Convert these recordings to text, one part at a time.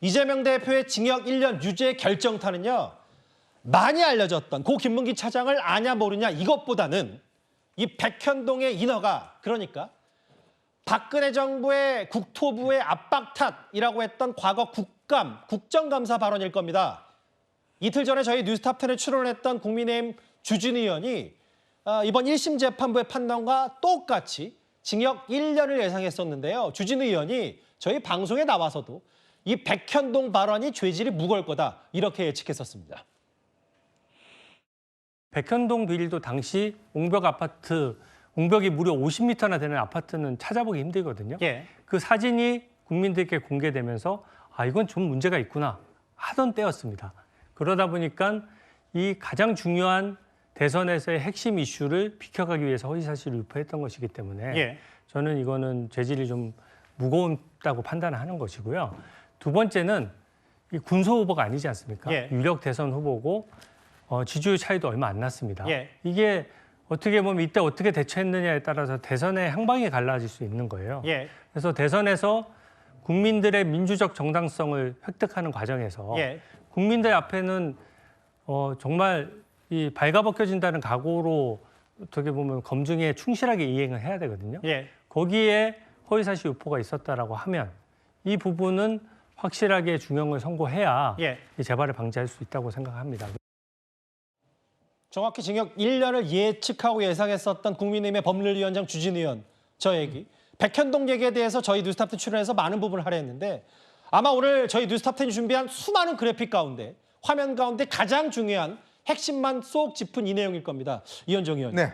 이재명 대표의 징역 1년 유죄 결정타는요. 많이 알려졌던 고 김문기 차장을 아냐 모르냐 이것보다는 이 백현동의 인허가, 그러니까 박근혜 정부의 국토부의 압박 탓이라고 했던 과거 국정감사 발언일 겁니다. 이틀 전에 저희 뉴스탑10에 출연했던 국민의힘 주진우 의원이 이번 1심 재판부의 판단과 똑같이 징역 1년을 예상했었는데요. 주진우 의원이 저희 방송에 나와서도 이 백현동 발언이 죄질이 무거울 거다 이렇게 예측했었습니다. 백현동 비리도 당시 옹벽이 무려 50m나 되는 아파트는 찾아보기 힘들거든요. 예. 그 사진이 국민들께 공개되면서 이건 좀 문제가 있구나 하던 때였습니다. 그러다 보니까 이 가장 중요한 대선에서의 핵심 이슈를 비켜가기 위해서 허위사실을 유포했던 것이기 때문에 예. 저는 이거는 죄질이 좀 무거웠다고 판단하는 것이고요. 두 번째는 이 군소 후보가 아니지 않습니까? 예. 유력 대선 후보고 지지율 차이도 얼마 안 났습니다. 예. 이게 어떻게 보면 이때 어떻게 대처했느냐에 따라서 대선의 향방이 갈라질 수 있는 거예요. 예. 그래서 대선에서 국민들의 민주적 정당성을 획득하는 과정에서 예. 국민들 앞에는 정말 이 발가벗겨진다는 각오로 어떻게 보면 검증에 충실하게 이행을 해야 되거든요. 예. 거기에 허위사실 유포가 있었다라고 하면 이 부분은 확실하게 중형을 선고해야 예. 이 재발을 방지할 수 있다고 생각합니다. 정확히 징역 1년을 예측하고 예상했었던 국민의힘의 법률위원장 주진우 의원, 저 얘기. 백현동 얘기에 대해서 저희 뉴스탑10 출연해서 많은 부분을 할애했는데 아마 오늘 저희 뉴스탑10이 준비한 수많은 그래픽 가운데, 화면 가운데 가장 중요한 핵심만 쏙 짚은 이 내용일 겁니다. 이현정 의원. 네.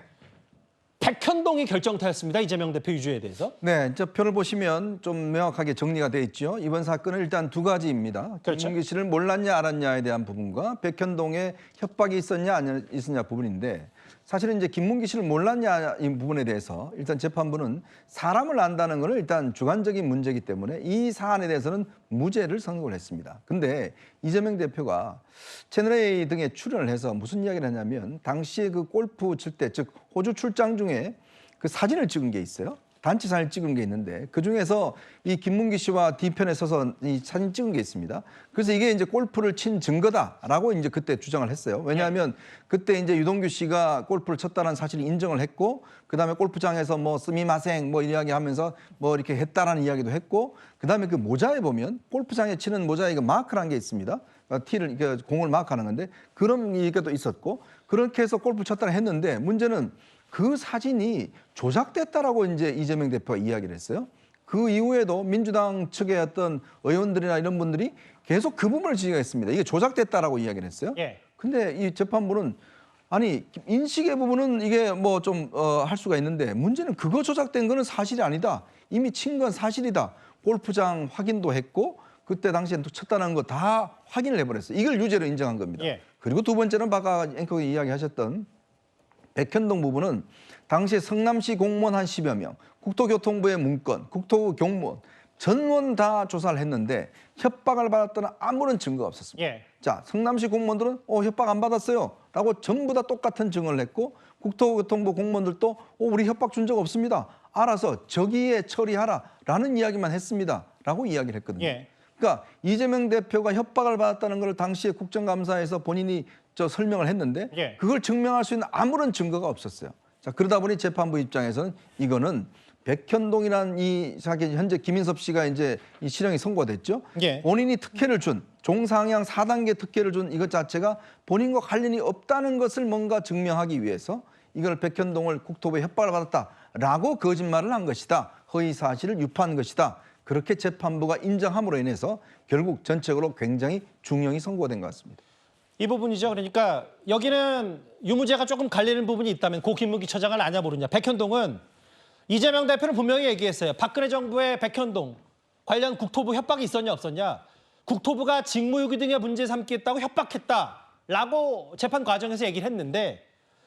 백현동이 결정타였습니다. 이재명 대표 유죄에 대해서. 네, 저 표를 보시면 좀 명확하게 정리가 돼 있죠. 이번 사건은 일단 두 가지입니다. 그렇죠. 김문기 씨를 몰랐냐 알았냐에 대한 부분과 백현동에 협박이 있었냐 안 있었냐 부분인데, 사실은 이제 김문기 씨를 몰랐냐 이 부분에 대해서 일단 재판부는 사람을 안다는 것은 일단 주관적인 문제이기 때문에 이 사안에 대해서는 무죄를 선고를 했습니다. 근데 이재명 대표가 채널A 등에 출연을 해서 무슨 이야기를 하냐면 당시에 그 골프 칠 때, 즉 호주 출장 중에 그 사진을 찍은 게 있어요. 단체 사진을 찍은 게 있는데 그중에서 이 김문기 씨와 뒤편에 서서 이 사진 찍은 게 있습니다. 그래서 이게 이제 골프를 친 증거다라고 이제 그때 주장을 했어요. 왜냐하면 그때 이제 유동규 씨가 골프를 쳤다는 사실을 인정을 했고, 그다음에 골프장에서 뭐 스미마생 뭐 이야기하면서 뭐 이렇게 했다라는 이야기도 했고, 그다음에 그 모자에 보면 골프장에 치는 모자에 그 마크라는 게 있습니다. 티를 공을 마크하는 건데 그런 얘기도 있었고, 그렇게 해서 골프 쳤다고 했는데 문제는 그 사진이 조작됐다라고 이제 이재명 대표가 이야기를 했어요. 그 이후에도 민주당 측의 어떤 의원들이나 이런 분들이 계속 그 부분을 지적했습니다. 이게 조작됐다라고 이야기를 했어요. 예. 근데 이 재판부는 아니 인식의 부분은 이게 뭐 좀 할 수가 있는데 문제는 그거 조작된 거는 사실이 아니다. 이미 친 건 사실이다. 골프장 확인도 했고 그때 당시에 쳤다는 거 다 확인을 해버렸어요. 이걸 유죄로 인정한 겁니다. 예. 그리고 두 번째는 아까 앵커가 이야기하셨던 백현동 부분은 당시에 성남시 공무원 한 10여 명, 국토교통부의 문건, 국토부 경무원, 전원 다 조사를 했는데 협박을 받았다는 아무런 증거가 없었습니다. 예. 자, 성남시 공무원들은 협박 안 받았어요 라고 전부 다 똑같은 증언을 했고, 국토교통부 공무원들도 우리 협박 준 적 없습니다. 알아서 저기에 처리하라 라는 이야기만 했습니다 라고 이야기를 했거든요. 예. 그러니까 이재명 대표가 협박을 받았다는 걸 당시에 국정감사에서 본인이 설명을 했는데 예. 그걸 증명할 수 있는 아무런 증거가 없었어요. 자, 그러다 보니 재판부 입장에서는 이거는 백현동이라는 이 사기, 현재 김인섭 씨가 이제 이 실형이 선고됐죠. 예. 본인이 특혜를 준, 종상향 4단계 특혜를 준 이것 자체가 본인과 관련이 없다는 것을 뭔가 증명하기 위해서 이걸 백현동을 국토부에 협박을 받았다라고 거짓말을 한 것이다. 허위 사실을 유포한 것이다. 그렇게 재판부가 인정함으로 인해서 결국 전적으로 굉장히 중형이 선고된 것 같습니다. 이 부분이죠. 그러니까 여기는 유무죄가 조금 갈리는 부분이 있다면 고 김문기 처장을 아냐 모르냐. 백현동은 이재명 대표는 분명히 얘기했어요. 박근혜 정부의 백현동 관련 국토부 협박이 있었냐 없었냐. 국토부가 직무유기 등의 문제 삼겠다고 협박했다라고 재판 과정에서 얘기를 했는데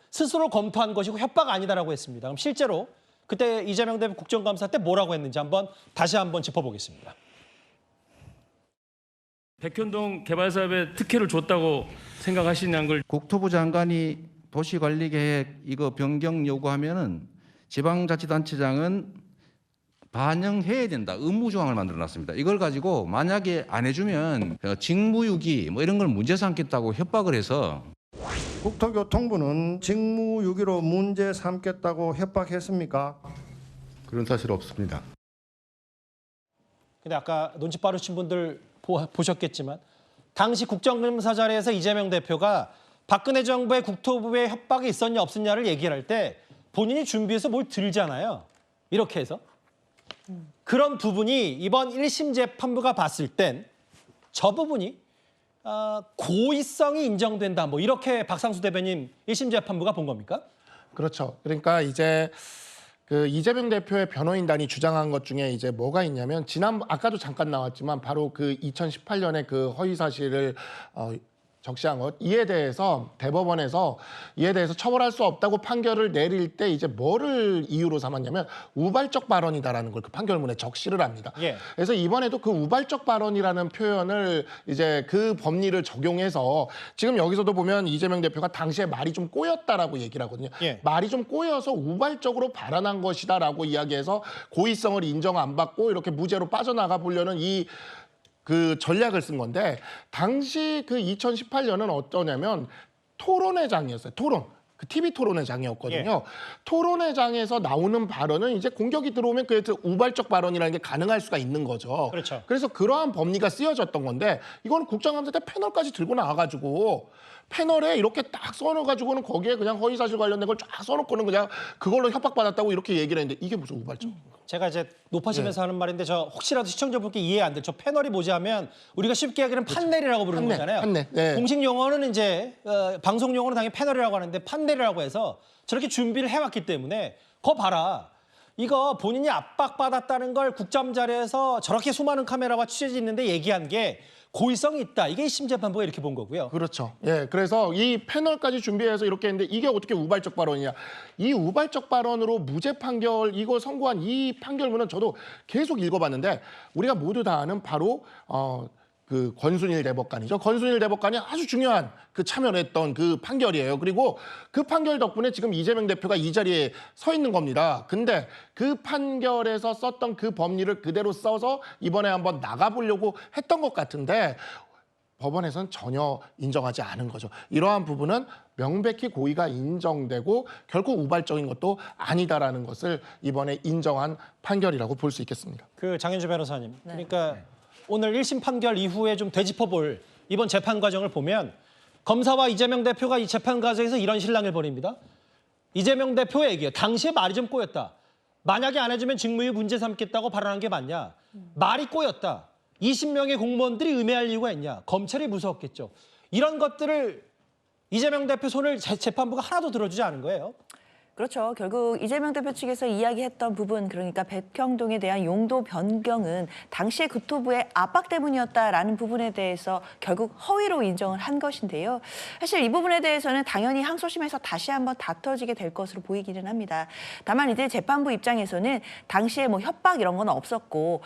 스스로 검토한 것이고 협박 아니다라고 했습니다. 그럼 실제로 그때 이재명 대표 국정감사 때 뭐라고 했는지 다시 한번 짚어보겠습니다. 백현동 개발사업에 특혜를 줬다고 생각하시냐는 걸. 국토부 장관이 도시관리계획 이거 변경 요구하면은 지방자치단체장은 반영해야 된다. 의무 조항을 만들어 놨습니다. 이걸 가지고 만약에 안 해주면 직무유기 뭐 이런 걸 문제 삼겠다고 협박을 해서 국토교통부는 직무유기로 문제 삼겠다고 협박했습니까? 그런 사실 없습니다. 근데 아까 눈치 빠르신 분들 보셨겠지만 당시 국정감사 자리에서 이재명 대표가 박근혜 정부의 국토부에 협박이 있었냐 없었냐를 얘기를 할 때 본인이 준비해서 뭘 들잖아요. 이렇게 해서. 그런 부분이 이번 1심 재판부가 봤을 땐 저 부분이 고의성이 인정된다. 뭐 이렇게 박상수 대변인 1심 재판부가 본 겁니까? 그렇죠. 그러니까 이제 그 이재명 대표의 변호인단이 주장한 것 중에 이제 뭐가 있냐면 아까도 잠깐 나왔지만 바로 그 2018년에 그 허위 사실을 적시한 것 이에 대해서 대법원에서 이에 대해서 처벌할 수 없다고 판결을 내릴 때 이제 뭐를 이유로 삼았냐면 우발적 발언이다라는 걸 그 판결문에 적시를 합니다. 예. 그래서 이번에도 그 우발적 발언이라는 표현을 이제 그 법리를 적용해서 지금 여기서도 보면 이재명 대표가 당시에 말이 좀 꼬였다라고 얘기를 하거든요. 예. 말이 좀 꼬여서 우발적으로 발언한 것이다라고 이야기해서 고의성을 인정 안 받고 이렇게 무죄로 빠져나가 보려는 그 전략을 쓴 건데 당시 그 2018년은 어떠냐면 토론회장이었어요. 그 TV 토론회장이었거든요. 예. 토론회장에서 나오는 발언은 이제 공격이 들어오면 그 우발적 발언이라는 게 가능할 수가 있는 거죠. 그렇죠. 그래서 그러한 법리가 쓰여졌던 건데 이거는 국정감사 때 패널까지 들고 나와가지고 패널에 이렇게 딱 써놓아가지고는 거기에 그냥 허위사실 관련된 걸 쫙 써놓고는 그냥 그걸로 협박받았다고 이렇게 얘기를 했는데 이게 무슨 우발적? 제가 이제 높아지면서 하는 말인데 저 혹시라도 시청자분께 이해 안 될 저 패널이 뭐냐면 우리가 쉽게 하기는 판넬이라고 부르는 판넬, 거잖아요. 판넬, 네. 공식 용어는 이제 방송 용어는 당연히 패널이라고 하는데 판넬이라고 해서 저렇게 준비를 해왔기 때문에 거 봐라. 이거 본인이 압박받았다는 걸 국감 자리에서 저렇게 수많은 카메라가 취재진이 있는데 얘기한 게 고의성이 있다. 이게 1심 재판부가 이렇게 본 거고요. 그렇죠. 예, 그래서 이 패널까지 준비해서 이렇게 했는데 이게 어떻게 우발적 발언이냐. 이 우발적 발언으로 무죄 판결 이거 선고한 이 판결문은 저도 계속 읽어봤는데 우리가 모두 다 아는 바로 그 권순일 대법관이죠. 권순일 대법관이 아주 중요한 그 참여를 했던 그 판결이에요. 그리고 그 판결 덕분에 지금 이재명 대표가 이 자리에 서 있는 겁니다. 근데 그 판결에서 썼던 그 법리를 그대로 써서 이번에 한번 나가보려고 했던 것 같은데 법원에서는 전혀 인정하지 않은 거죠. 이러한 부분은 명백히 고의가 인정되고 결국 우발적인 것도 아니다라는 것을 이번에 인정한 판결이라고 볼 수 있겠습니다. 그 장현주 변호사님. 그러니까 오늘 1심 판결 이후에 좀 되짚어볼 이번 재판 과정을 보면 검사와 이재명 대표가 이 재판 과정에서 이런 실랑을 벌입니다. 이재명 대표에게 당시에 말이 좀 꼬였다. 만약에 안 해주면 직무유기 문제 삼겠다고 발언한 게 맞냐. 말이 꼬였다. 20명의 공무원들이 음해할 이유가 있냐. 검찰이 무서웠겠죠. 이런 것들을 이재명 대표 손을 재판부가 하나도 들어주지 않은 거예요. 그렇죠. 결국 이재명 대표 측에서 이야기했던 부분, 그러니까 백현동에 대한 용도 변경은 당시의 국토부의 압박 때문이었다라는 부분에 대해서 결국 허위로 인정을 한 것인데요. 사실 이 부분에 대해서는 당연히 항소심에서 다시 한번 다퉈지게 될 것으로 보이기는 합니다. 다만 이제 재판부 입장에서는 당시에 뭐 협박 이런 건 없었고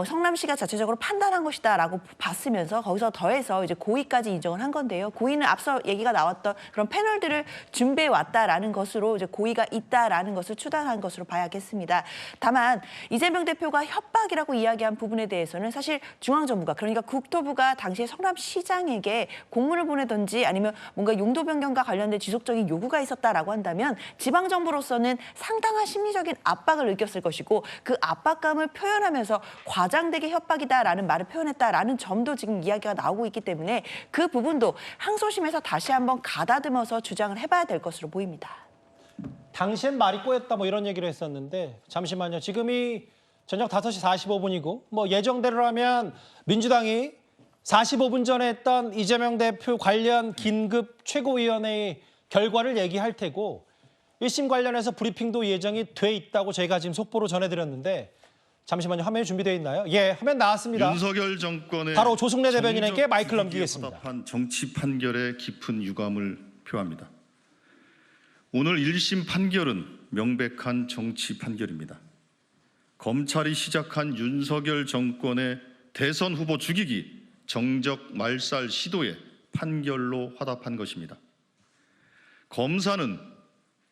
성남시가 자체적으로 판단한 것이다라고 봤으면서 거기서 더해서 이제 고의까지 인정을 한 건데요. 고의는 앞서 얘기가 나왔던 그런 패널들을 준비해 왔다라는 것으로 이제 고의가 있다라는 것을 추단한 것으로 봐야겠습니다. 다만 이재명 대표가 협박이라고 이야기한 부분에 대해서는 사실 중앙정부가 그러니까 국토부가 당시에 성남시장에게 공문을 보내든지 아니면 뭔가 용도 변경과 관련된 지속적인 요구가 있었다라고 한다면 지방정부로서는 상당한 심리적인 압박을 느꼈을 것이고 그 압박감을 표현하면서 과장되게 협박이다라는 말을 표현했다라는 점도 지금 이야기가 나오고 있기 때문에 그 부분도 항소심에서 다시 한번 가다듬어서 주장을 해봐야 될 것으로 보입니다. 당시엔 말이 꼬였다 뭐 이런 얘기를 했었는데 잠시만요. 지금이 저녁 5시 45분이고 뭐 예정대로라면 민주당이 45분 전에 했던 이재명 대표 관련 긴급 최고위원회의 결과를 얘기할 테고 1심 관련해서 브리핑도 예정이 돼 있다고 저희가 지금 속보로 전해드렸는데 잠시만요. 화면이 준비되어 있나요? 예, 화면 나왔습니다. 윤석열 정권의 바로 조승래 대변인에게 마이크를 넘기겠습니다. 화답한 정치 판결에 깊은 유감을 표합니다. 오늘 1심 판결은 명백한 정치 판결입니다. 검찰이 시작한 윤석열 정권의 대선 후보 죽이기 정적 말살 시도에 판결로 화답한 것입니다. 검사는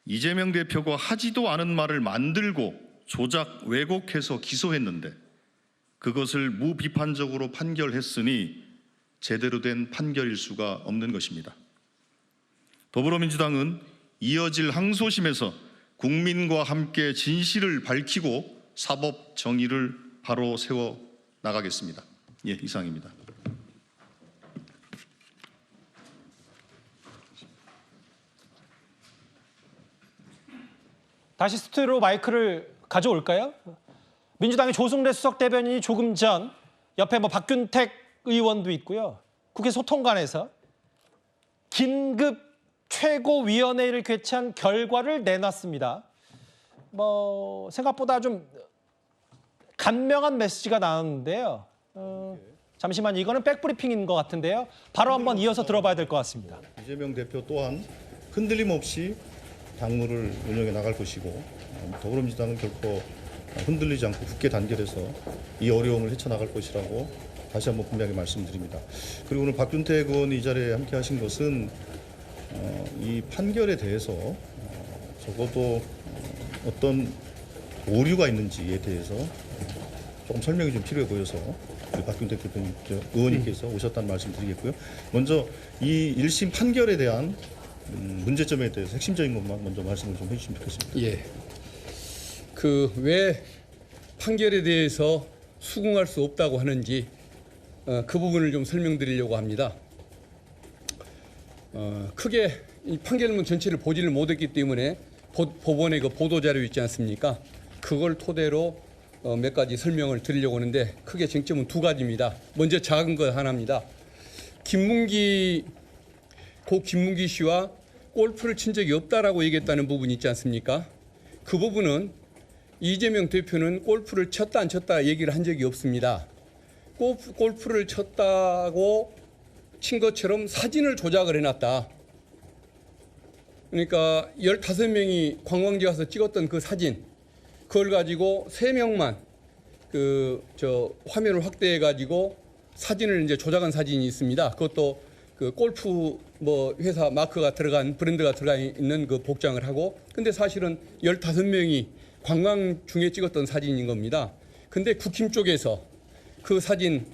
이재명 대표가 하지도 않은 말을 만들고 조작, 왜곡해서 기소했는데 그것을 무비판적으로 판결했으니 제대로 된 판결일 수가 없는 것입니다. 더불어민주당은 이어질 항소심에서 국민과 함께 진실을 밝히고 사법 정의를 바로 세워 나가겠습니다. 예, 이상입니다. 다시 스튜디오로 마이크를 가져올까요? 민주당의 조승래 수석 대변인이 조금 전 옆에 박균택 의원도 있고요. 국회 소통관에서 긴급 최고위원회를 개최한 결과를 내놨습니다. 생각보다 좀 간명한 메시지가 나왔는데요. 잠시만, 이거는 백브리핑인 것 같은데요. 바로 한번 이어서 들어봐야 될 것 같습니다. 이재명 대표 또한 흔들림 없이 당무를 운영해 나갈 것이고 더불어민주당은 결코 흔들리지 않고 굳게 단결해서 이 어려움을 헤쳐나갈 것이라고 다시 한번 분명히 말씀드립니다. 그리고 오늘 박균택 의원이 이 자리에 함께 하신 것은 이 판결에 대해서 적어도 어떤 오류가 있는지에 대해서 조금 설명이 좀 필요해 보여서 우리 박균택 대표님 의원님께서 오셨다는 말씀 드리겠고요. 먼저 이 1심 판결에 대한 문제점에 대해서 핵심적인 것만 먼저 말씀을 좀 해주시면 좋겠습니다. 예. 왜 판결에 대해서 수긍할 수 없다고 하는지 그 부분을 좀 설명드리려고 합니다. 크게 이 판결문 전체를 보지를 못했기 때문에 법원의 그 보도자료 있지 않습니까? 그걸 토대로 몇 가지 설명을 드리려고 하는데 크게 쟁점은 두 가지입니다. 먼저 작은 것 하나입니다. 고 김문기 씨와 골프를 친 적이 없다라고 얘기했다는 부분이 있지 않습니까? 그 부분은 이재명 대표는 골프를 쳤다 안 쳤다 얘기를 한 적이 없습니다. 골프를 쳤다고 친 것처럼 사진을 조작을 해놨다. 그러니까 15명이 관광지 가서 찍었던 그 사진, 그걸 가지고 3명만 화면을 확대해 가지고 사진을 이제 조작한 사진이 있습니다. 그것도 그 골프 회사 마크가 들어간 브랜드가 들어가 있는 그 복장을 하고, 근데 사실은 15명이 관광 중에 찍었던 사진인 겁니다. 근데 국힘 쪽에서 그 사진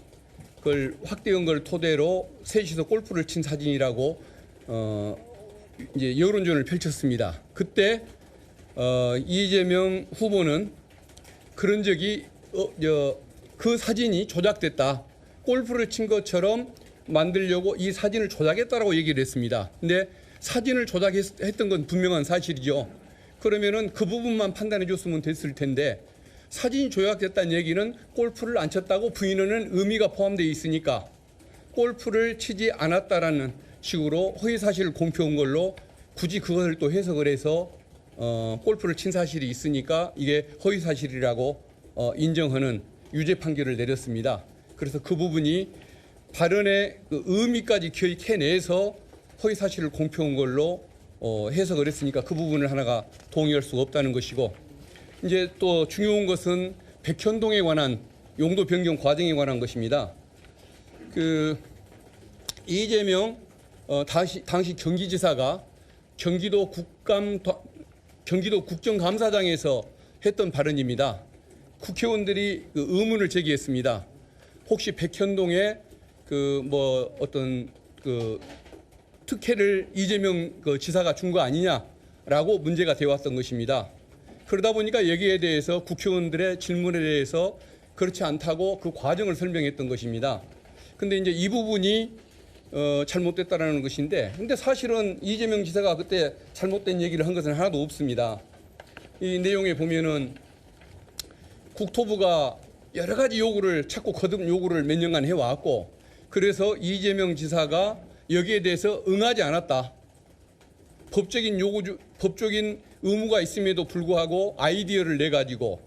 그걸 확대한 걸 토대로 셋이서 골프를 친 사진이라고 이제 여론전을 펼쳤습니다. 그때 이재명 후보는 그런 적이 그 사진이 조작됐다. 골프를 친 것처럼 만들려고 이 사진을 조작했다라고 얘기를 했습니다. 근데 사진을 조작했던 건 분명한 사실이죠. 그러면은 그 부분만 판단해 줬으면 됐을 텐데, 사진이 조작됐다는 얘기는 골프를 안 쳤다고 부인하는 의미가 포함되어 있으니까 골프를 치지 않았다라는 식으로 허위사실을 공표한 걸로 굳이 그것을 또 해석을 해서 골프를 친 사실이 있으니까 이게 허위사실이라고 인정하는 유죄 판결을 내렸습니다. 그래서 그 부분이 발언의 그 의미까지 캐내서 허위사실을 공표한 걸로 해석을 했으니까 그 부분을 하나가 동의할 수가 없다는 것이고, 이제 또 중요한 것은 백현동에 관한 용도 변경 과정에 관한 것입니다. 이재명 당시 경기지사가 경기도 국정감사장에서 했던 발언입니다. 국회의원들이 의문을 제기했습니다. 혹시 백현동에 특혜를 이재명 지사가 준 거 아니냐라고 문제가 되어왔던 것입니다. 그러다 보니까 여기에 대해서 국회의원들의 질문에 대해서 그렇지 않다고 그 과정을 설명했던 것입니다. 근데 이제 이 부분이 잘못됐다라는 것인데, 근데 사실은 이재명 지사가 그때 잘못된 얘기를 한 것은 하나도 없습니다. 이 내용에 보면은 국토부가 여러 가지 요구를 자꾸 거듭 요구를 몇 년간 해왔고, 그래서 이재명 지사가 여기에 대해서 응하지 않았다. 법적인 의무가 있음에도 불구하고 아이디어를 내가지고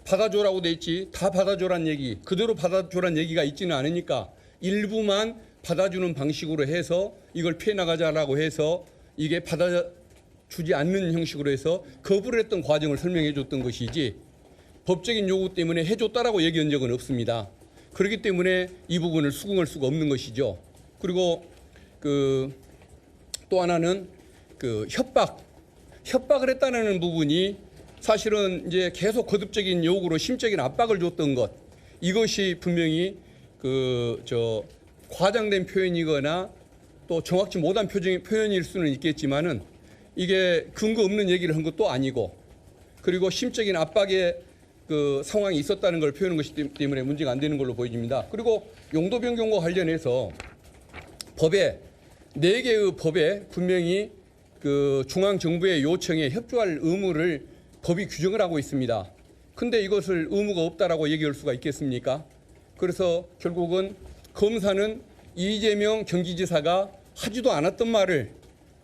받아줘라고 돼 있지, 다 받아줘란 얘기, 그대로 받아줘란 얘기가 있지는 않으니까 일부만 받아주는 방식으로 해서 이걸 피해 나가자라고 해서 이게 받아주지 않는 형식으로 해서 거부를 했던 과정을 설명해 줬던 것이지, 법적인 요구 때문에 해줬다라고 얘기한 적은 없습니다. 그렇기 때문에 이 부분을 수긍할 수가 없는 것이죠. 그리고 또 하나는 협박을 했다는 부분이 사실은 이제 계속 거듭적인 요구로 심적인 압박을 줬던 것, 이것이 분명히 과장된 표현이거나 또 정확치 못한 표현일 수는 있겠지만은 이게 근거 없는 얘기를 한 것도 아니고, 그리고 심적인 압박의 그 상황이 있었다는 걸 표현한 것이기 때문에 문제가 안 되는 걸로 보여집니다. 그리고 용도 변경과 관련해서 법에 4개의 법에 분명히 그 중앙 정부의 요청에 협조할 의무를 법이 규정을 하고 있습니다. 근데 이것을 의무가 없다라고 얘기할 수가 있겠습니까? 그래서 결국은 검사는 이재명 경기지사가 하지도 않았던 말을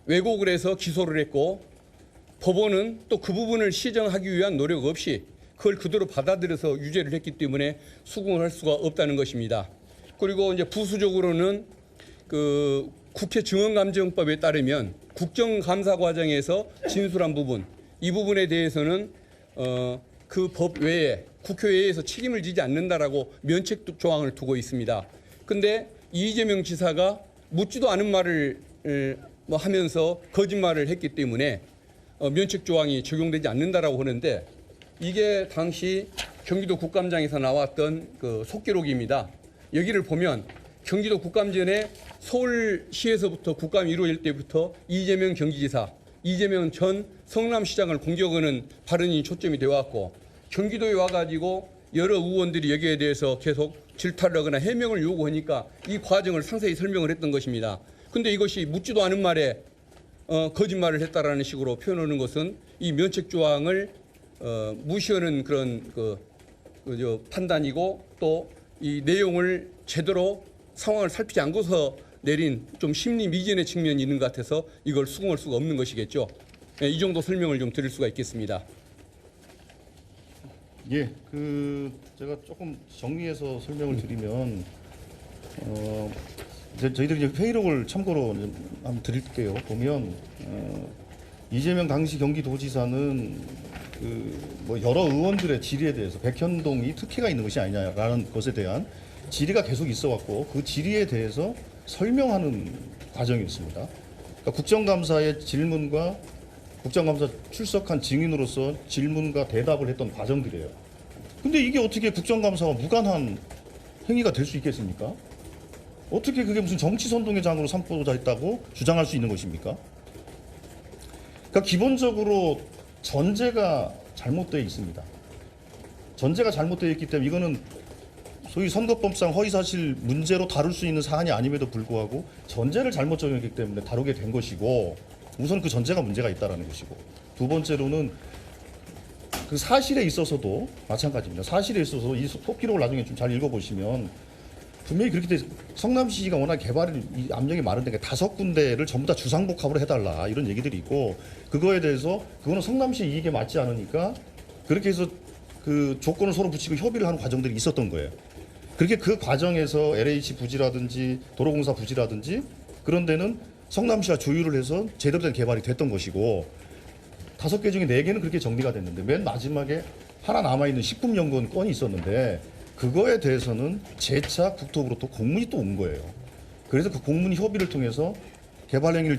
왜곡을 해서 기소를 했고, 법원은 또 그 부분을 시정하기 위한 노력 없이 그걸 그대로 받아들여서 유죄를 했기 때문에 수긍을 할 수가 없다는 것입니다. 그리고 이제 부수적으로는 그 국회 증언감정법에 따르면 국정감사 과정에서 진술한 부분, 이 부분에 대해서는 그 법 외에 국회에서 책임을 지지 않는다라고 면책 조항을 두고 있습니다. 근데 이재명 지사가 묻지도 않은 말을 하면서 거짓말을 했기 때문에 면책 조항이 적용되지 않는다라고 하는데, 이게 당시 경기도 국감장에서 나왔던 그 속기록입니다. 여기를 보면 경기도 국감전에 서울시에서부터 국감이 이루어질 때부터 이재명 경기지사, 이재명 전 성남시장을 공격하는 발언이 초점이 되어 왔고, 경기도에 와가지고 여러 의원들이 여기에 대해서 계속 질타를 하거나 해명을 요구하니까 이 과정을 상세히 설명을 했던 것입니다. 근데 이것이 묻지도 않은 말에 거짓말을 했다라는 식으로 표현하는 것은 이 면책 조항을 무시하는 그런 판단이고, 또 이 내용을 제대로 상황을 살피지 않고서 내린 좀 심리 미진의 측면이 있는 것 같아서 이걸 수긍할 수가 없는 것이겠죠. 이 정도 설명을 좀 드릴 수가 있겠습니다. 예, 제가 조금 정리해서 설명을 드리면, 저희들이 이제 회의록을 참고로 한번 드릴게요. 보면 이재명 당시 경기도지사는 여러 의원들의 질의에 대해서 백현동이 특혜가 있는 것이 아니냐라는 것에 대한 질의가 계속 있어왔고, 그 질의에 대해서 설명하는 과정이었습니다. 그러니까 국정감사의 질문과 국정감사 출석한 증인으로서 질문과 대답을 했던 과정들이에요. 근데 이게 어떻게 국정감사와 무관한 행위가 될 수 있겠습니까? 어떻게 그게 무슨 정치 선동의 장으로 삼고자 했다고 주장할 수 있는 것입니까? 그러니까 기본적으로 전제가 잘못되어 있습니다. 전제가 잘못되어 있기 때문에 이거는 소위 선거법상 허위사실 문제로 다룰 수 있는 사안이 아님에도 불구하고 전제를 잘못 적용했기 때문에 다루게 된 것이고, 우선 그 전제가 문제가 있다는 것이고, 두 번째로는 그 사실에 있어서도 마찬가지입니다. 사실에 있어서 이 속기록을 나중에 좀 잘 읽어보시면 분명히 그렇게 돼. 성남시가 워낙 이 압력이 많은데 5군데를 전부 다 주상복합으로 해달라 이런 얘기들이 있고, 그거에 대해서 그거는 성남시 이익에 맞지 않으니까 그렇게 해서 그 조건을 서로 붙이고 협의를 하는 과정들이 있었던 거예요. 그렇게 그 과정에서 LH 부지라든지 도로공사 부지라든지 그런 데는 성남시와 조율을 해서 제대로 된 개발이 됐던 것이고, 5개 중에 4개는 그렇게 정리가 됐는데 맨 마지막에 하나 남아있는 식품연구원 건이 있었는데 그거에 대해서는 재차 국토부로부터 공문이 또 온 거예요. 그래서 그 공문 협의를 통해서 개발 행위를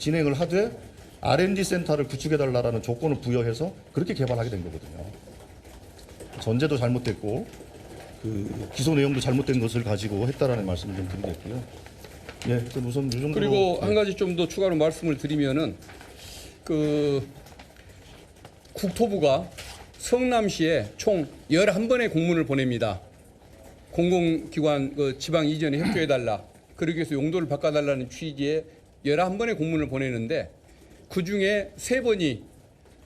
진행을 하되 R&D 센터를 구축해달라는 조건을 부여해서 그렇게 개발하게 된 거거든요. 전제도 잘못됐고 그 기소 내용도 잘못된 것을 가지고 했다라는 말씀을 좀 드리겠고요. 예, 우선 이 정도로. 그리고 한 가지 좀 더 추가로 말씀을 드리면은 국토부가 성남시에 총 11번의 공문을 보냅니다. 공공기관 지방 이전에 협조해달라, 그러기 위해서 용도를 바꿔달라는 취지의 11번의 공문을 보내는데, 그중에 3번이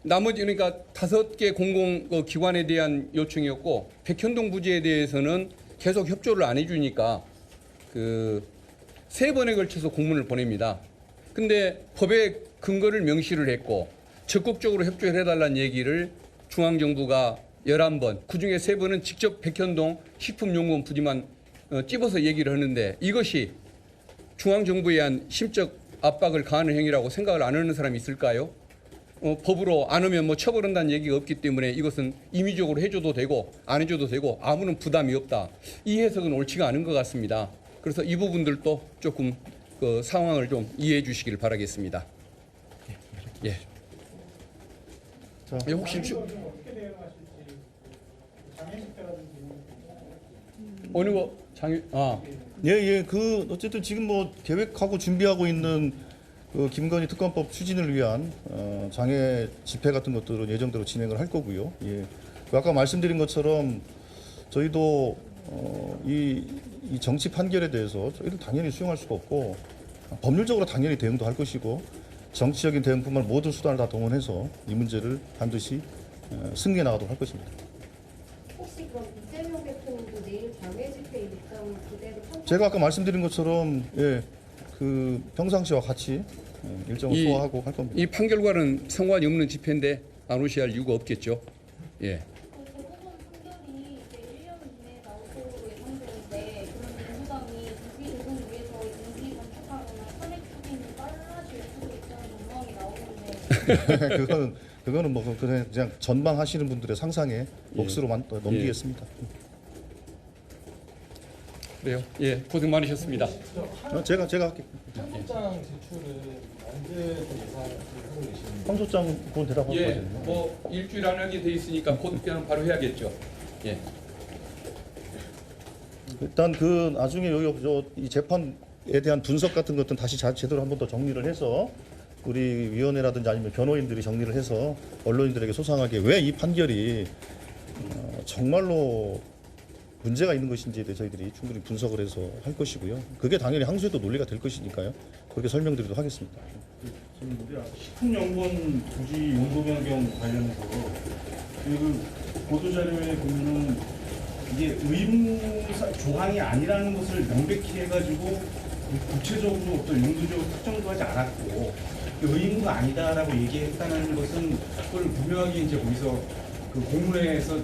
나머지, 그러니까 5개 공공기관에 대한 요청이었고, 백현동 부지에 대해서는 계속 협조를 안 해주니까 3번에 걸쳐서 공문을 보냅니다. 근데 법의 근거를 명시를 했고 적극적으로 협조를 해달라는 얘기를 중앙정부가 11번, 그중에 3번은 직접 백현동 식품연구원 부지만 찝어서 얘기를 하는데, 이것이 중앙정부에 의한 심적 압박을 가하는 행위라고 생각을 안 하는 사람이 있을까요? 법으로 안 하면 뭐 처벌한다는 얘기가 없기 때문에 이것은 임의적으로 해줘도 되고 안 해줘도 되고 아무런 부담이 없다. 이 해석은 옳지가 않은 것 같습니다. 그래서 이 부분들도 조금 상황을 좀 이해해 주시길 바라겠습니다. 예. 예, 혹시 어느 거 장애 예. 그 어쨌든 지금 뭐 계획하고 준비하고 있는 그 김건희 특검법 추진을 위한 장애 집회 같은 것들은 예정대로 진행을 할 거고요. 예. 그 아까 말씀드린 것처럼 저희도 이 정치 판결에 대해서 저희도 당연히 수용할 수가 없고 법률적으로 당연히 대응도 할 것이고 정치적인 대응뿐만 모든 수단을 다 동원해서 이 문제를 반드시 승리해 나가도록 할 것입니다. 혹시 그럼 이재명 대표님도 내일 장애 집회 일정 그대로 제가 아까 말씀드린 것처럼 예, 그 평상시와 같이 일정을 소화하고 할 겁니다. 이 판결과는 상관이 없는 집회인데 안 오셔야 할 이유가 없겠죠. 예. 그거는 뭐 그냥 전망하시는 분들의 상상의 몫으로 넘기겠습니다. 그래요. 예, 고생 많으셨습니다. 제가 할게요. 청소장 제출은 언제부터 예상하고 계시는지. 청소장 그건 대답하고 예, 가거든요. 뭐 일주일 안에 돼 있으니까 곧 그냥 바로 해야겠죠. 예. 일단 그 나중에 여기 이 재판에 대한 분석 같은 것들은 다시 제대로 한 번 더 정리를 해서 우리 위원회라든지 아니면 변호인들이 정리를 해서 언론인들에게 소상하게 왜 이 판결이 정말로 문제가 있는 것인지에 대해 저희들이 충분히 분석을 해서 할 것이고요. 그게 당연히 항소에도 논리가 될 것이니까요. 그렇게 설명드리도록 하겠습니다. 식품연구원 부지 용도 변경 관련해서 그 보도자료에 보면은 이게 의무 조항이 아니라는 것을 명백히 해가지고 구체적으로 어떤 용도적으로 특정도 하지 않았고 의무가 아니다라고 얘기했다는 것은 그걸 분명하게 이제 거기서 그 공문에서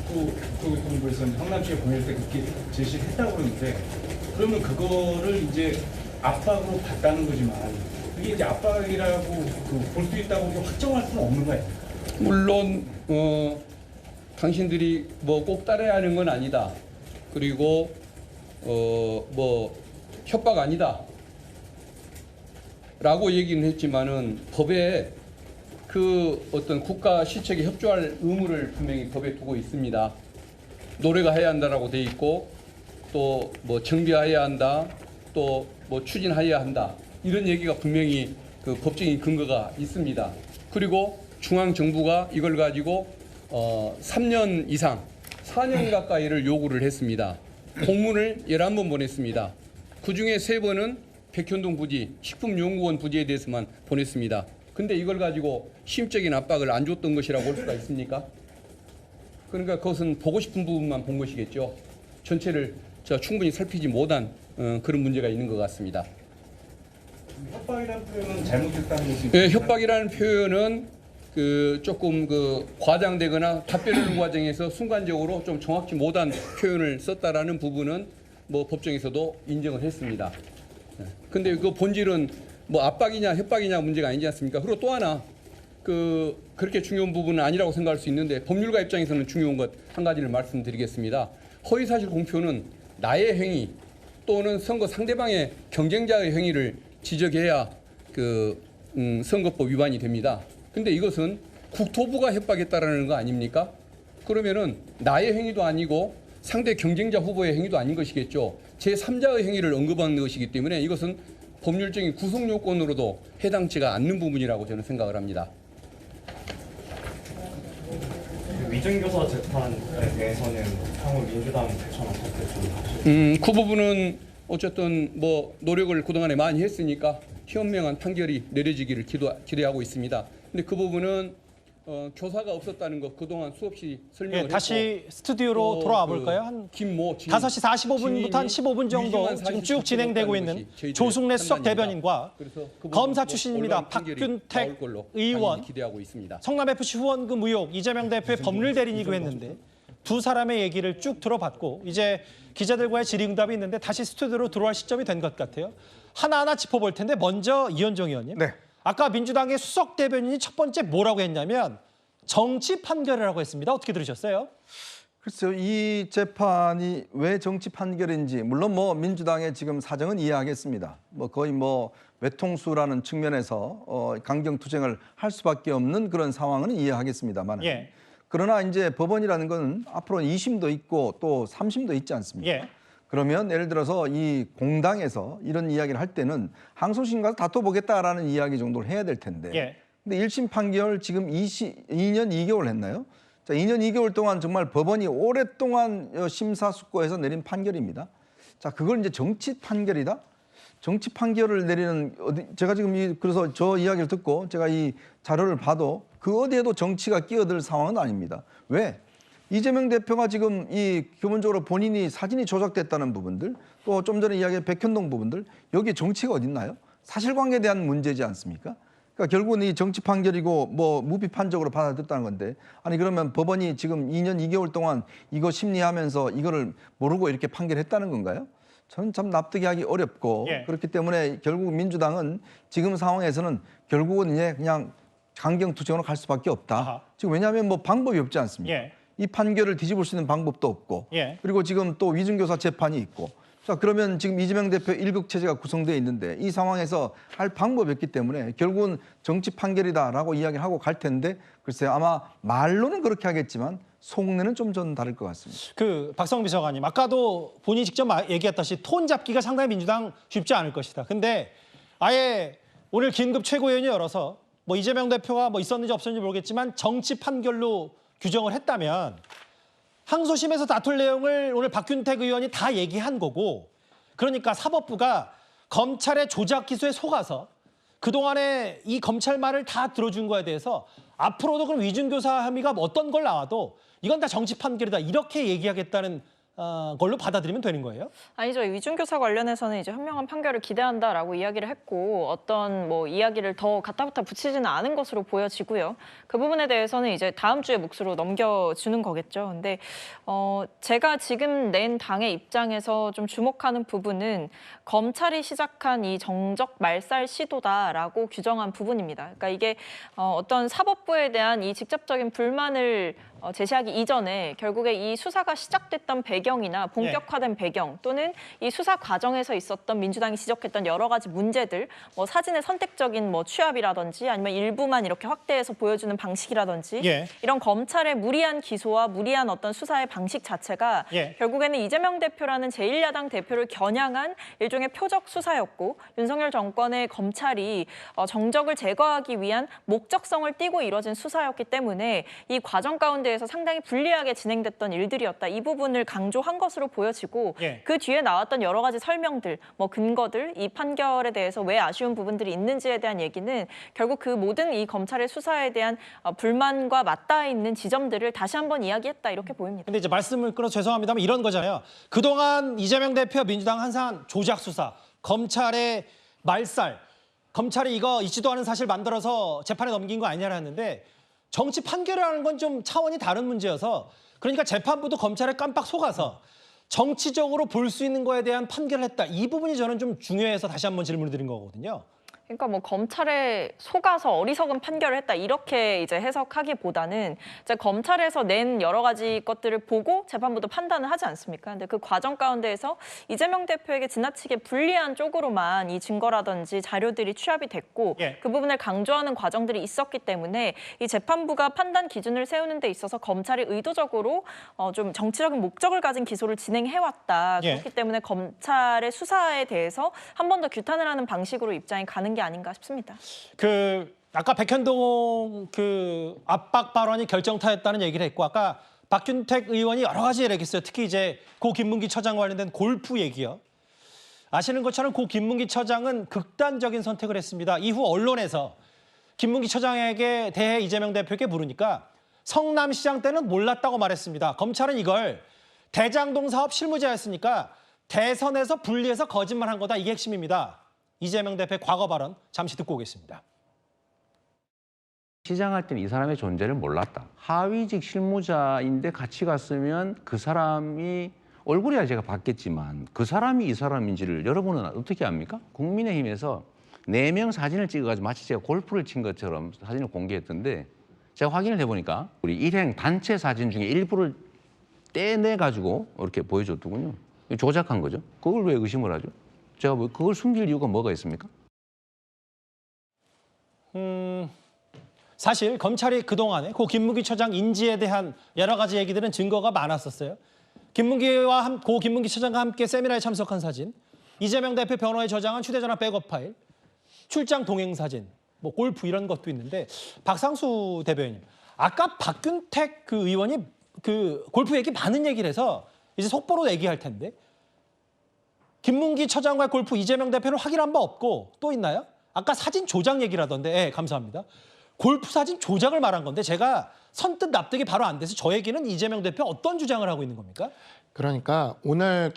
국토교통부에서 성남시에 보낼 때 그렇게 제시를 했다고 그러는데 그러면 그거를 이제 압박으로 봤다는 거지만 그게 이제 압박이라고 볼 수 있다고 확정할 수는 없는 거예요. 물론 당신들이 뭐 꼭 따라야 하는 건 아니다. 그리고 뭐 협박 아니다. 라고 얘기는 했지만은 법에 그 어떤 국가 시책에 협조할 의무를 분명히 법에 두고 있습니다. 노래가 해야 한다라고 돼 있고 또 뭐 정비해야 한다. 또 뭐 추진해야 한다. 이런 얘기가 분명히 그 법적인 근거가 있습니다. 그리고 중앙 정부가 이걸 가지고 3년 이상 4년 가까이를 요구를 했습니다. 공문을 11번 보냈습니다. 그중에 3번은 백현동 부지, 식품연구원 부지에 대해서만 보냈습니다. 근데 이걸 가지고 심적인 압박을 안 줬던 것이라고 볼 수가 있습니까? 그러니까 그것은 보고 싶은 부분만 본 것이겠죠. 전체를 충분히 살피지 못한 그런 문제가 있는 것 같습니다. 협박이라는 표현은 잘못됐다는 것이 예, 협박이라는 표현은 그 조금 그 과장되거나 답변하는 과정에서 순간적으로 좀 정확히 못한 표현을 썼다라는 부분은 뭐 법정에서도 인정을 했습니다. 근데 그 본질은 뭐 압박이냐 협박이냐 문제가 아니지 않습니까? 그리고 또 하나 그렇게 중요한 부분은 아니라고 생각할 수 있는데 법률가 입장에서는 중요한 것 한 가지를 말씀드리겠습니다. 허위사실 공표는 나의 행위 또는 선거 상대방의 경쟁자의 행위를 지적해야 그 선거법 위반이 됩니다. 근데 이것은 국토부가 협박했다라는 거 아닙니까? 그러면은 나의 행위도 아니고 상대 경쟁자 후보의 행위도 아닌 것이겠죠. 제3자의 행위를 언급하는 것이기 때문에 이것은 법률적인 구속 요건으로도 해당치가 않는 부분이라고 저는 생각을 합니다. 위증교사 재판에 대해서는 향후 민주당 대선 어떻게 좀 그 부분은 어쨌든 뭐 노력을 그동안에 많이 했으니까 현명한 판결이 내려지기를 기대하고 있습니다. 근데 그 부분은 교사가 없었다는 거 그동안 수없이 설명을 했고 다시 스튜디오로 돌아와 볼까요? 한 5시 45분부터 한 15분 정도 지금 쭉 진행되고 있는 조승래 수석 대변인과 검사 출신입니다. 박균택 의원, 기대하고 있습니다. 성남FC 후원금 의혹, 이재명 대표의 법률 대리인이기도 했는데 두 사람의 얘기를 쭉 들어봤고 이제 기자들과의 질의응답이 있는데 다시 스튜디오로 들어갈 시점이 된 것 같아요. 하나하나 짚어볼 텐데 먼저 이현정 의원님. 네. 아까 민주당의 수석 대변인이 첫 번째 뭐라고 했냐면 정치 판결이라고 했습니다. 어떻게 들으셨어요? 글쎄요, 이 재판이 왜 정치 판결인지 물론 뭐 민주당의 지금 사정은 이해하겠습니다. 뭐 거의 뭐 외통수라는 측면에서 강경 투쟁을 할 수밖에 없는 그런 상황은 이해하겠습니다만. 예. 그러나 이제 법원이라는 건 앞으로 2심도 있고 또 3심도 있지 않습니까? 예. 그러면 예를 들어서 이 공당에서 이런 이야기를 할 때는 항소심 가서 다퉈보겠다라는 이야기 정도를 해야 될 텐데. 예. 근데 1심 판결 지금 2년 2개월 했나요? 자, 2년 2개월 동안 정말 법원이 오랫동안 심사숙고해서 내린 판결입니다. 자, 그걸 이제 정치 판결이다? 정치 판결을 내리는 제가 지금 그래서 저 이야기를 듣고 제가 이 자료를 봐도 그 어디에도 정치가 끼어들 상황은 아닙니다. 왜? 이재명 대표가 지금 이 기본적으로 본인이 사진이 조작됐다는 부분들 또 좀 전에 이야기한 백현동 부분들 여기에 정치가 어딨나요? 사실관계에 대한 문제지 않습니까? 그러니까 결국은 이 정치 판결이고 뭐 무비판적으로 받아들였다는 건데 아니 그러면 법원이 지금 2년 2개월 동안 이거 심리하면서 이거를 모르고 이렇게 판결했다는 건가요? 저는 참 납득이 하기 어렵고 예. 그렇기 때문에 결국 민주당은 지금 상황에서는 결국은 이제 그냥 강경 투쟁으로 갈 수밖에 없다. 아하. 지금 왜냐하면 뭐 방법이 없지 않습니까? 예. 이 판결을 뒤집을 수 있는 방법도 없고 예. 그리고 지금 또 위증교사 재판이 있고 자 그러면 지금 이재명 대표 일극 체제가 구성되어 있는데 이 상황에서 할 방법이 없기 때문에 결국은 정치 판결이다라고 이야기를 하고 갈 텐데 글쎄요 아마 말로는 그렇게 하겠지만 속내는 좀 전 다를 것 같습니다. 그 박성훈 비서관님 아까도 본인이 직접 얘기했다시피 톤 잡기가 상당히 민주당 쉽지 않을 것이다. 근데 아예 오늘 긴급 최고위원회 열어서 뭐 이재명 대표가 뭐 있었는지 없었는지 모르겠지만 정치 판결로 규정을 했다면 항소심에서 다툴 내용을 오늘 박균택 의원이 다 얘기한 거고 그러니까 사법부가 검찰의 조작 기소에 속아서 그동안에 이 검찰 말을 다 들어준 거에 대해서 앞으로도 그럼 위증교사 혐의가 어떤 걸 나와도 이건 다 정치 판결이다 이렇게 얘기하겠다는 걸로 받아들이면 되는 거예요? 아니죠. 위중교사 관련해서는 이제 현명한 판결을 기대한다라고 이야기를 했고 어떤 뭐 이야기를 더 갖다붙어 붙이지는 않은 것으로 보여지고요. 그 부분에 대해서는 이제 다음 주에 몫으로 넘겨주는 거겠죠. 근데 제가 지금 낸 당의 입장에서 좀 주목하는 부분은 검찰이 시작한 이 정적 말살 시도다라고 규정한 부분입니다. 그러니까 이게 어떤 사법부에 대한 이 직접적인 불만을 제시하기 이전에 결국에 이 수사가 시작됐던 배경이나 본격화된 배경 또는 이 수사 과정에서 있었던 민주당이 지적했던 여러 가지 문제들 뭐 사진의 선택적인 뭐 취합이라든지 아니면 일부만 이렇게 확대해서 보여주는 방식이라든지 이런 검찰의 무리한 기소와 무리한 어떤 수사의 방식 자체가 결국에는 이재명 대표라는 제1야당 대표를 겨냥한 일종의 표적 수사였고 윤석열 정권의 검찰이 정적을 제거하기 위한 목적성을 띠고 이뤄진 수사였기 때문에 이 과정 가운데 에서 상당히 불리하게 진행됐던 일들이었다. 이 부분을 강조한 것으로 보여지고 그 뒤에 나왔던 여러 가지 설명들, 뭐 근거들, 이 판결에 대해서 왜 아쉬운 부분들이 있는지에 대한 얘기는 결국 그 모든 이 검찰의 수사에 대한 불만과 맞닿아 있는 지점들을 다시 한번 이야기했다. 이렇게 보입니다. 근데 이제 말씀을 끊어서 죄송합니다만 이런 거잖아요. 그동안 이재명 대표 민주당 항상 조작 수사, 검찰의 말살, 검찰이 이거 있지도 않은 사실 만들어서 재판에 넘긴 거 아니냐고 했는데 정치 판결이라는 건 좀 차원이 다른 문제여서 그러니까 재판부도 검찰에 깜빡 속아서 정치적으로 볼 수 있는 거에 대한 판결을 했다. 이 부분이 저는 좀 중요해서 다시 한번 질문을 드린 거거든요. 그러니까 뭐 검찰에 속아서 어리석은 판결을 했다 이렇게 이제 해석하기보다는 이제 검찰에서 낸 여러 가지 것들을 보고 재판부도 판단을 하지 않습니까? 근데 그 과정 가운데에서 이재명 대표에게 지나치게 불리한 쪽으로만 이 증거라든지 자료들이 취합이 됐고 그 부분을 강조하는 과정들이 있었기 때문에 이 재판부가 판단 기준을 세우는 데 있어서 검찰이 의도적으로 좀 정치적인 목적을 가진 기소를 진행해왔다. 그렇기 때문에 검찰의 수사에 대해서 한 번 더 규탄을 하는 방식으로 입장이 가는 게 아닌가 싶습니다. 그 아까 백현동 그 압박 발언이 결정타였다는 얘기를 했고 아까 박균택 의원이 여러 가지 얘기했어요. 특히 이제 고 김문기 처장 관련된 골프 얘기요. 아시는 것처럼 고 김문기 처장은 극단적인 선택을 했습니다. 이후 언론에서 김문기 처장에게 대해 이재명 대표에게 물으니까 성남시장 때는 몰랐다고 말했습니다. 검찰은 이걸 대장동 사업 실무자였으니까 대선에서 분리해서 거짓말한 거다. 이게 핵심입니다. 이재명 대표의 과거 발언 잠시 듣고 오겠습니다. 시장할 때는 이 사람의 존재를 몰랐다. 하위직 실무자인데 같이 갔으면 그 사람이 얼굴이야 제가 봤겠지만 그 사람이 이 사람인지를 여러분은 어떻게 압니까? 국민의힘에서 4명 사진을 찍어가지고 마치 제가 골프를 친 것처럼 사진을 공개했던데 제가 확인을 해보니까 우리 일행 단체 사진 중에 일부를 떼내 가지고 이렇게 보여줬더군요. 조작한 거죠. 그걸 왜 의심을 하죠? 제가 뭐 그걸 숨길 이유가 뭐가 있습니까? 사실 검찰이 그동안에 고 김문기 처장 인지에 대한 여러 가지 얘기들은 증거가 많았었어요. 고 김문기 처장과 함께 세미나에 참석한 사진, 이재명 대표 변호에 저장한 휴대전화 백업 파일, 출장 동행 사진, 뭐 골프 이런 것도 있는데 박상수 대변인, 아까 박균택 그 의원이 그 골프 얘기 많은 얘기를 해서 이제 속보로 얘기할 텐데 김문기 처장과 골프 이재명 대표는 확인한 바 없고 또 있나요? 아까 사진 조작 얘기를 하던데 예, 감사합니다. 골프 사진 조작을 말한 건데 제가 선뜻 납득이 바로 안 돼서 저 얘기는 이재명 대표 어떤 주장을 하고 있는 겁니까? 그러니까 오늘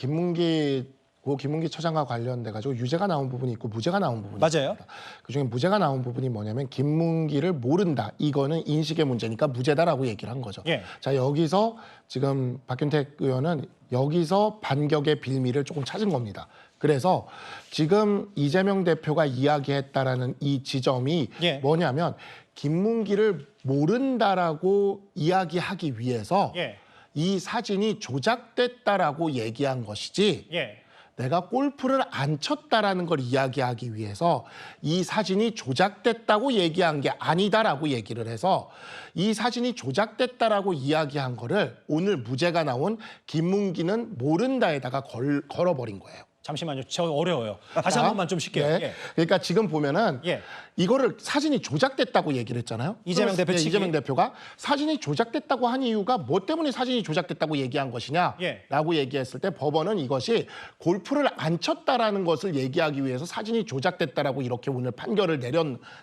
고 김문기 처장과 관련돼 가지고 유죄가 나온 부분이 있고 무죄가 나온 부분이 맞아요. 있습니다. 그중에 무죄가 나온 부분이 뭐냐면 김문기를 모른다. 이거는 인식의 문제니까 무죄다라고 얘기를 한 거죠. 예. 자, 여기서 지금 박균택 의원은 여기서 반격의 빌미를 조금 찾은 겁니다. 그래서 지금 이재명 대표가 이야기했다라는 이 지점이 예. 뭐냐면 김문기를 모른다라고 이야기하기 위해서 예. 이 사진이 조작됐다라고 얘기한 것이지 예. 내가 골프를 안 쳤다라는 걸 이야기하기 위해서 이 사진이 조작됐다고 얘기한 게 아니다라고 얘기를 해서 이 사진이 조작됐다라고 이야기한 거를 오늘 무죄가 나온 김문기는 모른다에다가 걸어버린 거예요. 잠시만요. 저 어려워요. 다시 한 번만 좀 쉽게요. 네. 예. 그러니까 지금 보면은 예. 이거를 사진이 조작됐다고 얘기를 했잖아요. 이재명 대표 측이. 이재명 대표가 사진이 조작됐다고 한 이유가 뭐 때문에 사진이 조작됐다고 얘기한 것이냐라고 예. 얘기했을 때 법원은 이것이 골프를 안 쳤다라는 것을 얘기하기 위해서 사진이 조작됐다라고 이렇게 오늘 판결을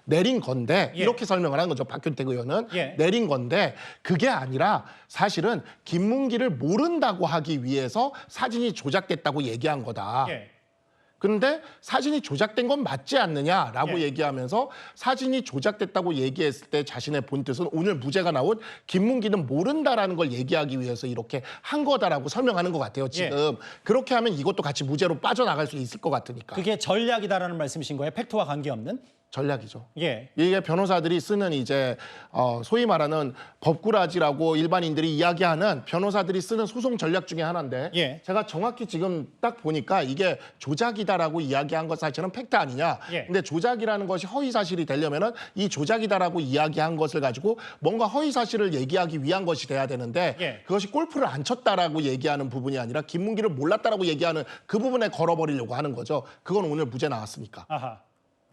내린 건데 예. 이렇게 설명을 한 거죠. 박균택 의원은 예. 내린 건데 그게 아니라 사실은 김문기를 모른다고 하기 위해서 사진이 조작됐다고 얘기한 거다. 예. 그런데 사진이 조작된 건 맞지 않느냐라고 예. 얘기하면서 사진이 조작됐다고 얘기했을 때 자신의 본뜻은 오늘 무죄가 나온 김문기는 모른다라는 걸 얘기하기 위해서 이렇게 한 거다라고 설명하는 것 같아요. 지금 그렇게 하면 이것도 같이 무죄로 빠져나갈 수 있을 것 같으니까. 그게 전략이다라는 말씀이신 거예요? 팩트와 관계없는? 전략이죠. 예. 이게 변호사들이 쓰는 이제 소위 말하는 법꾸라지라고 일반인들이 이야기하는 변호사들이 쓰는 소송 전략 중에 하나인데 예. 제가 정확히 지금 딱 보니까 이게 조작이다라고 이야기한 것 자체는 팩트 아니냐. 예. 근데 근데 조작이라는 것이 허위 사실이 되려면은 이 조작이다라고 이야기한 것을 가지고 뭔가 허위 사실을 얘기하기 위한 것이 돼야 되는데 예. 그것이 골프를 안 쳤다라고 얘기하는 부분이 아니라 김문기를 몰랐다라고 얘기하는 그 부분에 걸어버리려고 하는 거죠. 그건 오늘 무죄 나왔으니까. 아하.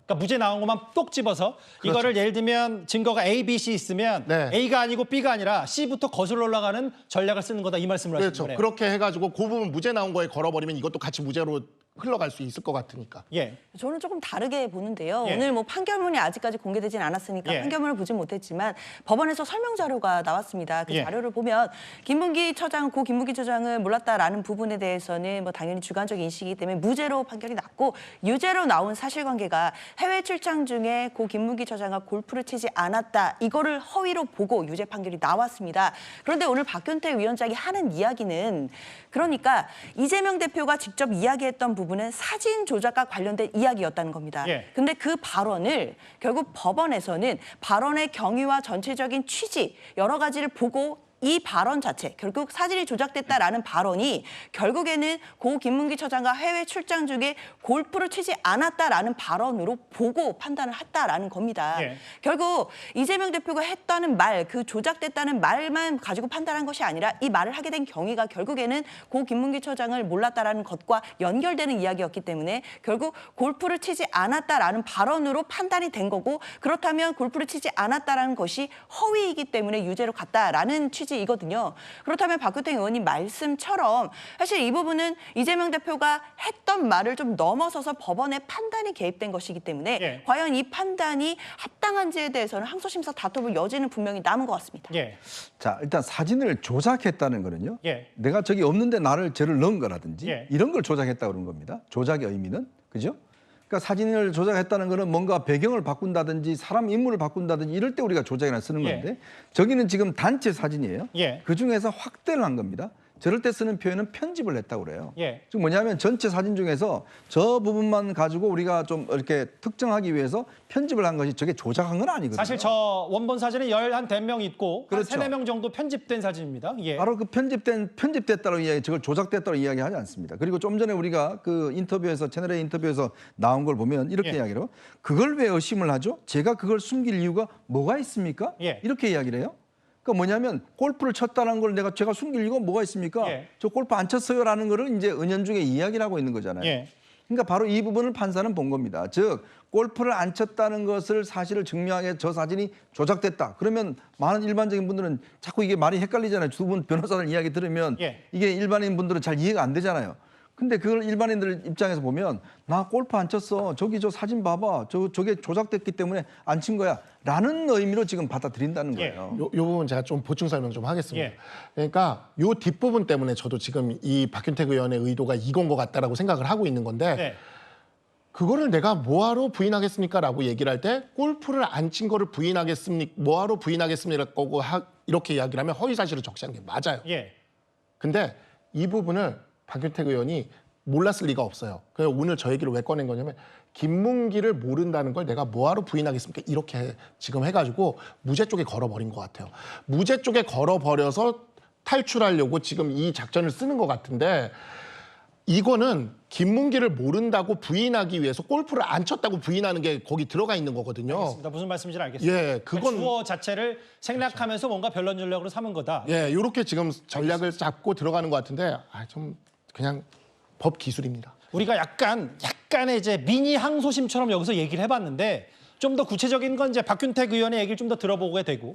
그러니까 무죄 나온 것만 똑 집어서 그렇죠. 이거를 예를 들면 증거가 A, B, C 있으면 네. A가 아니고 B가 아니라 C부터 거슬러 올라가는 전략을 쓰는 거다 이 말씀을 하시는 그렇죠. 거네요. 그렇게 해가지고 그 부분 무죄 나온 거에 걸어버리면 이것도 같이 무죄로 흘러갈 수 있을 것 같으니까. 예. 저는 조금 다르게 보는데요. 예. 오늘 뭐 판결문이 아직까지 공개되진 않았으니까 예. 판결문을 보진 못했지만 법원에서 설명 자료가 나왔습니다. 그 예. 자료를 보면 고 김문기 처장을 몰랐다라는 부분에 대해서는 뭐 당연히 주관적 인식이기 때문에 무죄로 판결이 났고 유죄로 나온 사실관계가 해외 출장 중에 고 김문기 처장과 골프를 치지 않았다. 이거를 허위로 보고 유죄 판결이 나왔습니다. 그런데 오늘 박균택 위원장이 하는 이야기는 그러니까 이재명 대표가 직접 이야기했던 부분은 사진 조작과 관련된 이야기였다는 겁니다. 예. 근데 그 발언을 결국 법원에서는 발언의 경위와 전체적인 취지 여러 가지를 보고 이 발언 자체 결국 사진이 조작됐다라는 발언이 결국에는 고 김문기 처장과 해외 출장 중에 골프를 치지 않았다라는 발언으로 보고 판단을 했다라는 겁니다. 예. 결국 이재명 대표가 했다는 말, 그 조작됐다는 말만 가지고 판단한 것이 아니라 이 말을 하게 된 경위가 결국에는 고 김문기 처장을 몰랐다라는 것과 연결되는 이야기였기 때문에 결국 골프를 치지 않았다라는 발언으로 판단이 된 거고 그렇다면 골프를 치지 않았다라는 것이 허위이기 때문에 유죄로 갔다라는 취지이거든요. 그렇다면 박균택 의원님 말씀처럼 사실 이 부분은 이재명 대표가 했던 말을 좀 넘어서서 법원의 판단이 개입된 것이기 때문에 예. 과연 이 판단이 합당한지에 대해서는 항소심사 다퉈볼 여지는 분명히 남은 것 같습니다. 예. 자, 일단 사진을 조작했다는 거는요. 예. 내가 저기 없는데 저를 넣은 거라든지 예. 이런 걸 조작했다 그런 겁니다. 조작의 의미는. 그죠? 그러니까 사진을 조작했다는 거는 뭔가 배경을 바꾼다든지 사람 인물을 바꾼다든지 이럴 때 우리가 조작이라 쓰는 예. 건데 저기는 지금 단체 사진이에요. 예. 그중에서 확대를 한 겁니다. 저럴 때 쓰는 표현은 편집을 했다고 그래요. 예. 즉 뭐냐면 전체 사진 중에서 저 부분만 가지고 우리가 좀 이렇게 특정하기 위해서 편집을 한 것이 저게 조작한 건 아니거든요. 사실 저 원본 사진에 11명 있고 그렇죠. 한 3, 4명 정도 편집된 사진입니다. 예. 바로 그 편집됐다고 이야기, 저걸 조작됐다고 이야기하지 않습니다. 그리고 좀 전에 우리가 그 인터뷰에서 채널A 인터뷰에서 나온 걸 보면 이렇게 예. 이야기를 해요. 그걸 왜 의심을 하죠? 제가 그걸 숨길 이유가 뭐가 있습니까? 예. 이렇게 이야기를 해요. 그러니까 뭐냐면 골프를 쳤다는 걸 제가 숨길 이유가 뭐가 있습니까? 예. 저 골프 안 쳤어요라는 거를 이제 은연중에 이야기를 하고 있는 거잖아요. 예. 그러니까 바로 이 부분을 판사는 본 겁니다. 즉 골프를 안 쳤다는 것을 사실을 증명하게 저 사진이 조작됐다. 그러면 많은 일반적인 분들은 자꾸 이게 말이 헷갈리잖아요. 두 분 변호사들 이야기 들으면 예. 이게 일반인 분들은 잘 이해가 안 되잖아요. 근데 그걸 일반인들 입장에서 보면 나 골프 안 쳤어. 저기 저 사진 봐봐. 저게 조작됐기 때문에 안 친 거야. 라는 의미로 지금 받아들인다는 거예요. 요 부분 제가 좀 보충 설명 좀 하겠습니다. 예. 그러니까 요 뒷부분 때문에 저도 지금 이 박균택 의원의 의도가 이건 것 같다라고 생각을 하고 있는 건데 네. 그거를 내가 뭐하러 부인하겠습니까? 라고 얘기를 할 때 골프를 안 친 거를 부인하겠습니까? 뭐하러 부인하겠습니까? 이렇게 이야기를 하면 허위사실을 적시하는 게 맞아요. 예. 근데 이 부분을 박균택 의원이 몰랐을 리가 없어요. 그래서 오늘 저 얘기를 왜 꺼낸 거냐면 김문기를 모른다는 걸 내가 뭐하러 부인하겠습니까? 이렇게 지금 해가지고 무죄 쪽에 걸어버린 것 같아요. 무죄 쪽에 걸어버려서 탈출하려고 지금 이 작전을 쓰는 것 같은데 이거는 김문기를 모른다고 부인하기 위해서 골프를 안 쳤다고 부인하는 게 거기 들어가 있는 거거든요. 알겠습니다. 무슨 말씀인지 알겠습니다. 예, 그건 주어 자체를 생략하면서 뭔가 변론 전략으로 삼은 거다. 예, 이렇게 지금 전략을 잡고 들어가는 것 같은데 좀 그냥 법 기술입니다. 우리가 약간의 이제 미니 항소심처럼 여기서 얘기를 해봤는데 좀 더 구체적인 건 이제 박균택 의원의 얘기를 좀 더 들어보게 되고